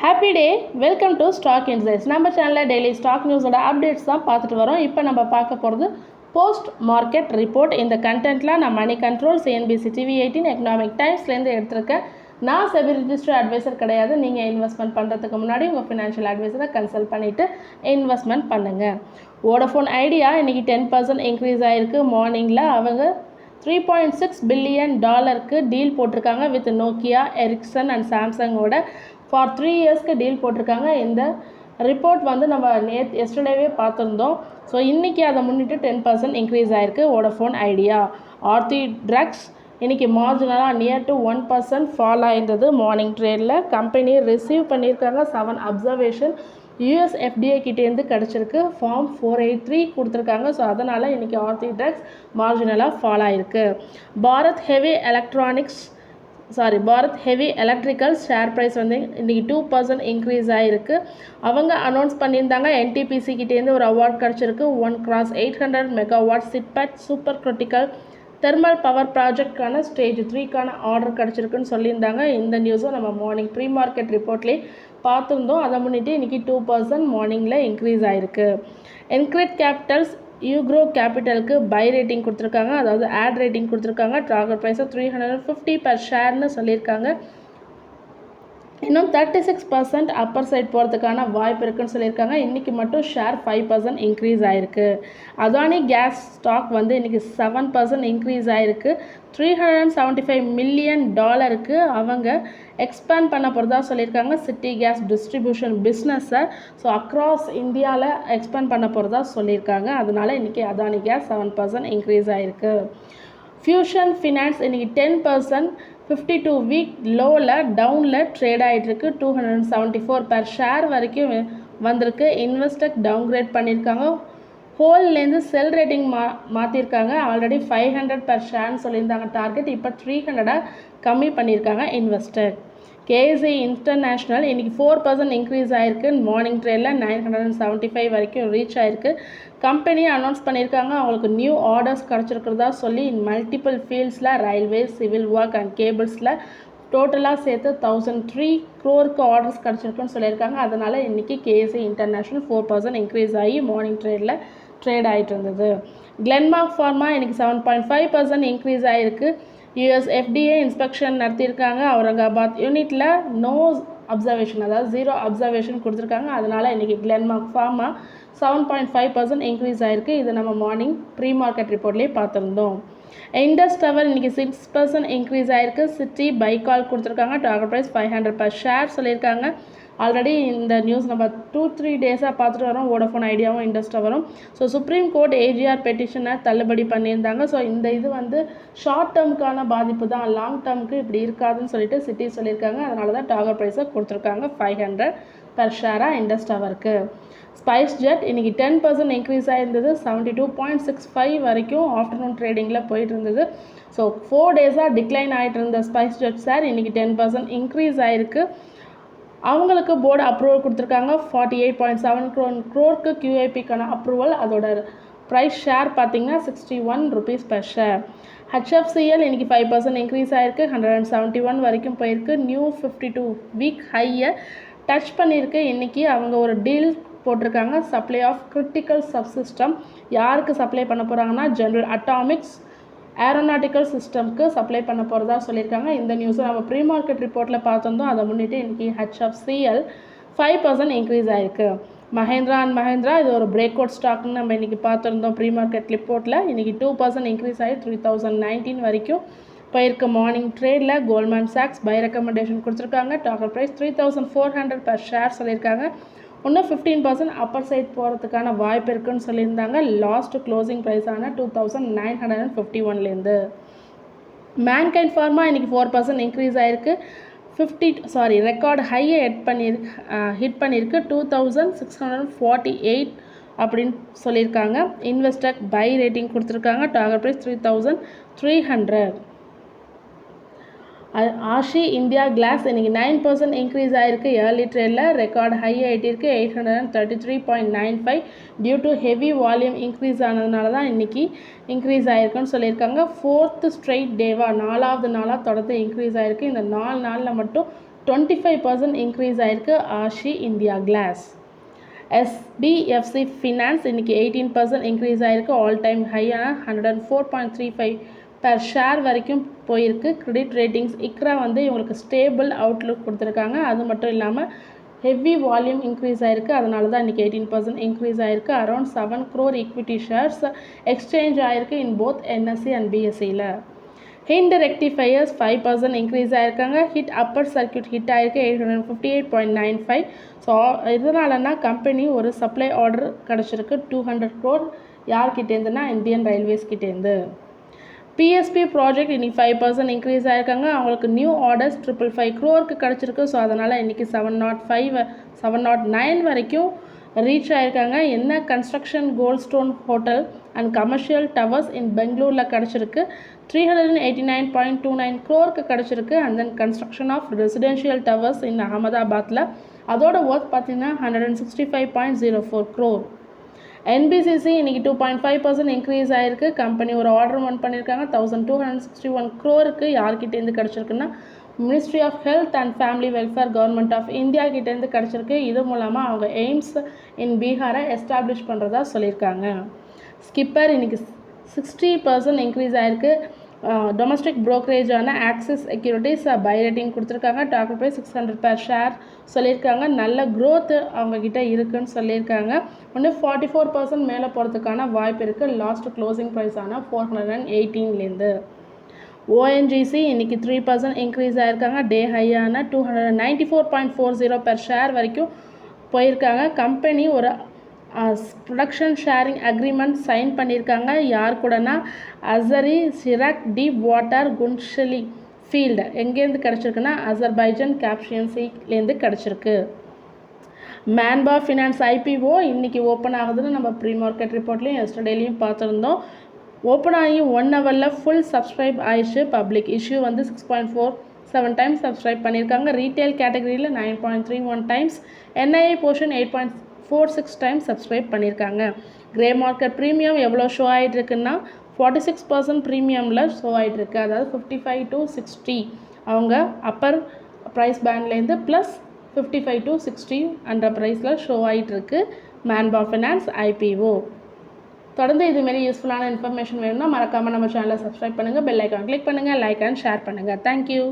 Happy day, welcome to stock insights. நம்ம சேனலில் daily stock நியூஸோட updates தான் பார்த்துட்டு வரோம். இப்போ நம்ம பார்க்க போகிறது போஸ்ட் மார்க்கெட் ரிப்போர்ட். இந்த கண்டென்ட்டில் நான் Money Control, CNBC TV 18, economic டைம்ஸ்லேருந்து எடுத்திருக்கேன். நான் செபி ரிஜிஸ்டர்ட் அட்வைசர் கிடையாது. நீங்கள் இன்வெஸ்ட்மெண்ட் பண்ணுறதுக்கு முன்னாடி உங்கள் ஃபினான்ஷியல் அட்வைசரை கன்சல்ட் பண்ணிவிட்டு இன்வெஸ்ட்மெண்ட் பண்ணுங்கள். வோடஃபோன் ஐடியா இன்றைக்கி 10% இன்க்ரீஸ் ஆகிருக்கு. மார்னிங்கில் அவங்க $3.6 பில்லியன் டீல் போட்டிருக்காங்க வித் நோக்கியா, எரிக்சன் அண்ட் சாம்சங்கோட ஃபார் 3 இயர்ஸ்க்கு டீல் போட்டிருக்காங்க. இந்த ரிப்போர்ட் வந்து நம்ம எஸ்டர்டேவே பார்த்துருந்தோம். ஸோ இன்றைக்கி அதை முன்னிட்டு 10% இன்க்ரீஸ் ஆகிருக்கு வோடஃபோன் ஐடியா. ஆர்த்தி ட்ரக்ஸ் இன்றைக்கி மார்ஜினலாக நியர் டு 1% ஃபால் ஆயிருந்தது. மார்னிங் ட்ரேடில் கம்பெனி ரிசீவ் பண்ணியிருக்காங்க 7 அப்சர்வேஷன் யூஎஸ் எஃப்டிஏ கிட்டேருந்து கிடச்சிருக்கு. ஃபார்ம் 483 கொடுத்துருக்காங்க. ஸோ அதனால் இன்றைக்கி ஆர்த்தி ட்ரக்ஸ் மார்ஜினலாக ஃபால் ஆகிருக்கு. Bharat heavy electricals share price வந்து இன்றைக்கி 2% இன்க்ரீஸ் ஆகிருக்கு. அவங்க அனௌன்ஸ் பண்ணியிருந்தாங்க என்டிபிசி கிட்டேருந்து ஒரு அவார்ட் கிடச்சிருக்கு. 1x800 மெகாவாட் சிட்பேட் சூப்பர் கிரிட்டிக்கல் தெர்மல் பவர் ப்ராஜெக்ட்கான ஸ்டேஜ் 3க்கான ஆர்டர் கிடச்சிருக்குன்னு சொல்லியிருந்தாங்க. இந்த நியூஸும் நம்ம மார்னிங் ப்ரீ மார்க்கெட் ரிப்போர்ட்லேயே பார்த்துருந்தோம். அதை முன்னிட்டு இன்றைக்கி 2% மார்னிங்கில் இன்க்ரீஸ் ஆகிருக்கு. என்க்ரிட் கேபிட்டல்ஸ் யூக்ரோ கேபிட்டலுக்கு பை ரேட்டிங் கொடுத்துருக்காங்க, அதாவது ஆட் ரேட்டிங் கொடுத்துருக்காங்க. டார்கெட் ப்ரைஸை 350 per ஷேர்னு சொல்லியிருக்காங்க. இன்னும் 36% அப்பர் சைட் போகிறதுக்கான வாய்ப்பு இருக்குன்னு சொல்லியிருக்காங்க. இன்றைக்கி மட்டும் ஷேர் 5% இன்க்ரீஸ் ஆகிருக்கு. அதானி கேஸ் ஸ்டாக் வந்து இன்றைக்கி 7% இன்க்ரீஸ் ஆகிருக்கு. $375 மில்லியன் அவங்க எக்ஸ்பேண்ட் பண்ண போகிறதா சொல்லியிருக்காங்க. சிட்டி கேஸ் டிஸ்ட்ரிபியூஷன் பிஸ்னஸை ஸோ அக்ராஸ் இந்தியாவில் எக்ஸ்பேண்ட் பண்ண போகிறதா சொல்லியிருக்காங்க. அதனால் இன்றைக்கி அதானி கேஸ் 7% இன்க்ரீஸ் ஆகிருக்கு. ஃபியூஷன் ஃபினான்ஸ் இன்றைக்கி 10% 52 வீக் லோவில் டவுனில் ட்ரேட் ஆகிட்டுருக்கு. 274 per ஷேர் வரைக்கும் வந்திருக்கு. இன்வெஸ்டர் டவுன்கிரேட் பண்ணியிருக்காங்க. ஹோல்லேருந்து செல் ரேட்டிங் மாற்றிருக்காங்க. ஆல்ரெடி 500 per ஷேர்னு சொல்லியிருந்தாங்க டார்கெட், இப்போ 300 கம்மி பண்ணியிருக்காங்க இன்வெஸ்டர். கேஎஸ்சி இன்டர்நேஷ்னல் இன்றைக்கி 4% இன்க்ரீஸ் ஆகிருக்கு. மார்னிங் ட்ரேடில் 975 வரைக்கும் ரீச் ஆகிருக்கு. கம்பெனி அனௌன்ஸ் பண்ணியிருக்காங்க அவங்களுக்கு நியூ ஆர்டர்ஸ் கிடச்சிருக்கிறதா சொல்லி மல்டிபிள் ஃபீல்ட்ஸில் ரயில்வே, சிவில் ஒர்க் அண்ட் கேபிள்ஸில் டோட்டலாக சேர்த்து 1003 crore ஆர்டர்ஸ் கிடச்சிருக்குன்னு சொல்லியிருக்காங்க. அதனால் இன்றைக்கி கேஎஸ்சி இன்டர்நேஷ்னல் 4% இன்க்ரீஸ் ஆகி மார்னிங் ட்ரேடில் ட்ரேட் ஆகிட்டு இருந்தது. கிளென்மார்க் ஃபார்மா இன்றைக்கி 7.5% இன்க்ரீஸ் ஆகிருக்கு. யூஎஸ் எஃப்டிஏ இன்ஸ்பெக்ஷன் நடத்தியிருக்காங்க. அவுரங்காபாத் யூனிட்டில் நோ அப்சர்வேஷன், அதாவது 0 அப்சர்வேஷன் கொடுத்துருக்காங்க. அதனால் இன்றைக்கி கிளென்மார்க் ஃபார்மா 7.5% இன்க்ரீஸ் ஆகிருக்கு. இது நம்ம மார்னிங் ப்ரீ மார்க்கெட் ரிப்போர்ட்லேயே பார்த்துருந்தோம். இண்டஸ் டவர் இன்றைக்கி 6% இன்க்ரீஸ் ஆகிருக்கு. சிட்டி பைக்கால் கொடுத்துருக்காங்க. டார்கெட் ப்ரைஸ் 500 per ஷேர் சொல்லியிருக்காங்க. ஆல்ரெடி இந்த நியூஸ் நம்ம 2-3 டேஸாக பார்த்துட்டு வரோம். வோடஃபோன் ஐடியாவும் இண்டஸ் டவரும். ஸோ சுப்ரீம் கோர்ட் ஏஜிஆர் பெட்டிஷனை தள்ளுபடி பண்ணியிருந்தாங்க. ஸோ இந்த இது வந்து ஷார்ட் டேர்முக்கான பாதிப்பு தான், லாங் டேர்முக்கு இப்படி இருக்காதுன்னு சொல்லிட்டு சிட்டி சொல்லியிருக்காங்க. அதனால தான் டார்கெட் ப்ரைஸை கொடுத்துருக்காங்க 500 per ஷேராக இண்டஸ் டவருக்கு. ஸ்பைஸ் ஜெட் இன்றைக்கி 10% இன்க்ரீஸ் ஆகிருந்தது. 72.65 வரைக்கும் ஆஃப்டர்நூன் ட்ரேடிங்கில் போயிட்டு இருந்தது. ஸோ 4 டேஸாக டிக்ளைன் ஆகிட்டு இருந்த ஸ்பைஸ் ஜெட் சார் இன்றைக்கி 10% இன்க்ரீஸ் ஆகிருக்கு. அவங்களுக்கு போர்டு அப்ரூவல் கொடுத்துருக்காங்க. 48.7 crore QIPக்கான அப்ரூவல். அதோட ப்ரைஸ் ஷேர் பார்த்திங்கன்னா ₹61 per ஷேர். ஹெச்எஃப்சிஎல் இன்றைக்கி 5% இன்க்ரீஸ் ஆகிருக்கு. 171 வரைக்கும் போயிருக்கு. நியூ 52 வீக் ஹையை டச் பண்ணியிருக்கு. இன்றைக்கி அவங்க ஒரு டீல் போட்டிருக்காங்க. சப்ளை ஆஃப் கிரிட்டிக்கல் சப்சிஸ்டம் யாருக்கு சப்ளை பண்ண போகிறாங்கன்னா ஜென்ரல் அட்டாமிக்ஸ் ஏரோநாட்டிக்கல் சிஸ்டம்க்கு சப்ளை பண்ண போகிறதா சொல்லியிருக்காங்க. இந்த நியூஸை நம்ம ப்ரீ மார்க்கெட் ரிப்போர்ட்டில் பார்த்துருந்தோம். அதை முன்னிட்டு இன்றைக்கி HFCL 5% இன்க்ரீஸ் ஆகிருக்கு. மஹேந்திரா அண்ட் மஹேந்திரா இது ஒரு பிரேக் அவுட் ஸ்டாக்னு நம்ம இன்றைக்கி பார்த்துருந்தோம் ப்ரீ மார்க்கெட் ரிப்போர்ட்டில். இன்றைக்கி 2% இன்க்ரீஸ் ஆகி 3019 வரைக்கும் போயிருக்கு. மார்னிங் ட்ரேடில் கோல்ட்மேன் சாக்ஸ் பை ரெக்கமெண்டேஷன் கொடுத்துருக்காங்க. டார்கெட் ப்ரைஸ் 3400 per ஷேர் சொல்லியிருக்காங்க. இன்னும் 15% அப்பர் சைட் போகிறதுக்கான வாய்ப்பு இருக்குன்னு சொல்லியிருந்தாங்க. லாஸ்ட் க்ளோசிங் ப்ரைஸான 2951லேருந்து. மேன்கைண்ட் ஃபார்மா இன்றைக்கி 4% இன்க்ரீஸ் ஆகிருக்கு. ரெக்கார்டு ஹையை ஹிட் பண்ணியிருக்கு. 2648 அப்படின்னு சொல்லியிருக்காங்க. இன்வெஸ்டர் பை ரேட்டிங் கொடுத்துருக்காங்க. Target price 3300. Asahi India Glass இன்றைக்கி 9% இன்க்ரீஸ் ஆகிருக்கு. ஏர்லி ட்ரேடில் ரெக்கார்டு ஹை ஆகிட்டிருக்கு 833.95 due to heavy volume increase ஆனதுனால தான் இன்றைக்கி இன்க்ரீஸ் ஆகிருக்குன்னு சொல்லியிருக்காங்க. 4th ஸ்ட்ரெயிட் டேவாக 4வது நாளாக தொடர்ந்து இன்க்ரீஸ் ஆகிருக்கு. இந்த 4 நாளில் மட்டும் 25% இன்க்ரீஸ் ஆயிருக்கு Asahi India Glass. SBFC finance இன்றைக்கி 18% இன்க்ரீஸ் ஆகிருக்கு. ஆல் டைம் ஹையான 104.35 per ஷேர் வரைக்கும் போயிருக்கு. கிரெடிட் ரேட்டிங்ஸ் இக்ரா வந்து இவங்களுக்கு ஸ்டேபிள் அவுட்லுக் கொடுத்துருக்காங்க. அது மட்டும் இல்லாமல் ஹெவி வால்யூம் இன்க்ரீஸ் ஆகிருக்கு. அதனால தான் இன்றைக்கி 18% இன்க்ரீஸ் ஆகிருக்கு. Around 7 crore equity shares exchange ஆகிருக்கு இன் போத் NSE அண்ட் BSEயில். ஹிண்ட் ரெக்டிஃபையர்ஸ் 5% இன்க்ரீஸ் ஆகிருக்காங்க. ஹிட் அப்பர் சர்க்கியூட் ஹிட் ஆகிருக்கு 858.95. ஸோ இதனாலனா கம்பெனி ஒரு சப்ளை ஆர்டர் கிடச்சிருக்கு 200 crore. யார்கிட்டேருந்துன்னா இந்தியன் ரயில்வேஸ் கிட்டேருந்து. PSP ப்ராஜெக்ட் இன்றைக்கி 5% இன்க்ரீஸ் ஆகிருக்காங்க. அவங்களுக்கு நியூ ஆர்டர்ஸ் 555 crore கிடச்சிருக்கு. ஸோ அதனால் இன்றைக்கி 709 வரைக்கும் ரீச் ஆகிருக்காங்க. என்ன construction Goldstone hotel and commercial towers in பெங்களூரில் கிடச்சிருக்கு 389.29 crore கிடச்சிருக்கு. And then construction of residential towers in அகமதாபாத்தில் அதோட ஒர்த் பார்த்திங்கன்னா 165.04 crore. NBCC இன்றைக்கி 2.5% இன்க்ரீஸ் ஆகிருக்கு. கம்பெனி ஒரு ஆர்டர் ஒன் பண்ணியிருக்காங்க 1261 crore யார்கிட்டேருந்து கிடச்சிருக்குன்னா ministry of health and family welfare government of India கிட்டேருந்து கிடச்சிருக்கு. இது மூலமாக அவங்க எய்ம்ஸ் இன் பீகாரை எஸ்டாப்ளிஷ் பண்ணுறதா சொல்லியிருக்காங்க. ஸ்கிப்பர் இன்றைக்கி 60% இன்க்ரீஸ் ஆகிருக்கு. டொமஸ்டிக் ப்ரோக்கரேஜான ஆக்சிஸ் செக்யூரிட்டிஸ் பை ரேட்டிங் கொடுத்துருக்காங்க. டார்கெட் ப்ரைஸ் 600 per ஷேர் சொல்லியிருக்காங்க. நல்ல க்ரோத் அவங்கக்கிட்ட இருக்குதுன்னு சொல்லியிருக்காங்க. இன்னும் 44% மேலே போகிறதுக்கான வாய்ப்பு இருக்குது. லாஸ்ட் க்ளோசிங் ப்ரைஸான 418லேருந்து. ONGC இன்றைக்கி 3% இன்க்ரீஸ் ஆகிருக்காங்க. டே ஹையான 294.40 per ஷேர் வரைக்கும் போயிருக்காங்க. கம்பெனி ஒரு ப்ரொடக்ஷன் ஷேரிங் அக்ரிமெண்ட் சைன் பண்ணியிருக்காங்க. யார் கூடனா அசரி சிராக் டீப் வாட்டர் குன்ஷலி ஃபீல்டு எங்கேருந்து கிடச்சிருக்குன்னா அசர்பைஜன் கேப்ஷியன் சீலேருந்து கிடச்சிருக்கு. மேன்பா ஃபினான்ஸ் IPO இன்றைக்கி ஓப்பன் ஆகுதுன்னு நம்ம ப்ரீ மார்க்கெட் ரிப்போர்ட்லேயும் எஸ்டர்டேலையும் பார்த்துருந்தோம். ஓப்பன் ஆகி 1 hourல ஃபுல் சப்ஸ்கிரைப் ஆயிடுச்சு. பப்ளிக் இஷ்யூ வந்து 6.47 times சப்ஸ்கிரைப் பண்ணியிருக்காங்க. ரீட்டைல் கேட்டகரியில் 9.31 times, NII portion 8.46 times subscribe பண்ணியிருக்காங்க. கிரே மார்க்கெட் ப்ரீமியம் எவ்வளோ ஷோ ஆகிட்டு இருக்குன்னா 46% ப்ரீமியமில் ஷோ ஆகிட்டுருக்கு. அதாவது 55 to 60 அவங்க அப்பர் ப்ரைஸ் பேண்ட்லேருந்து ப்ளஸ் 55 to 60 என்ற ப்ரைஸில் ஷோ ஆகிட்டுருக்கு மேன்பா ஃபினான்ஸ் IPO. தொடர்ந்து இதுமாரி யூஸ்ஃபுல்லான இன்ஃபர்மேஷன் வேணும்னா மறக்காமல் நம்ம சேனலை சப்ஸ்கிரைப் பண்ணுங்கள், பெல் ஐக்கான் கிளிக் பண்ணுங்கள், லைக் அண்ட் ஷேர் பண்ணுங்கள். தேங்க்யூ.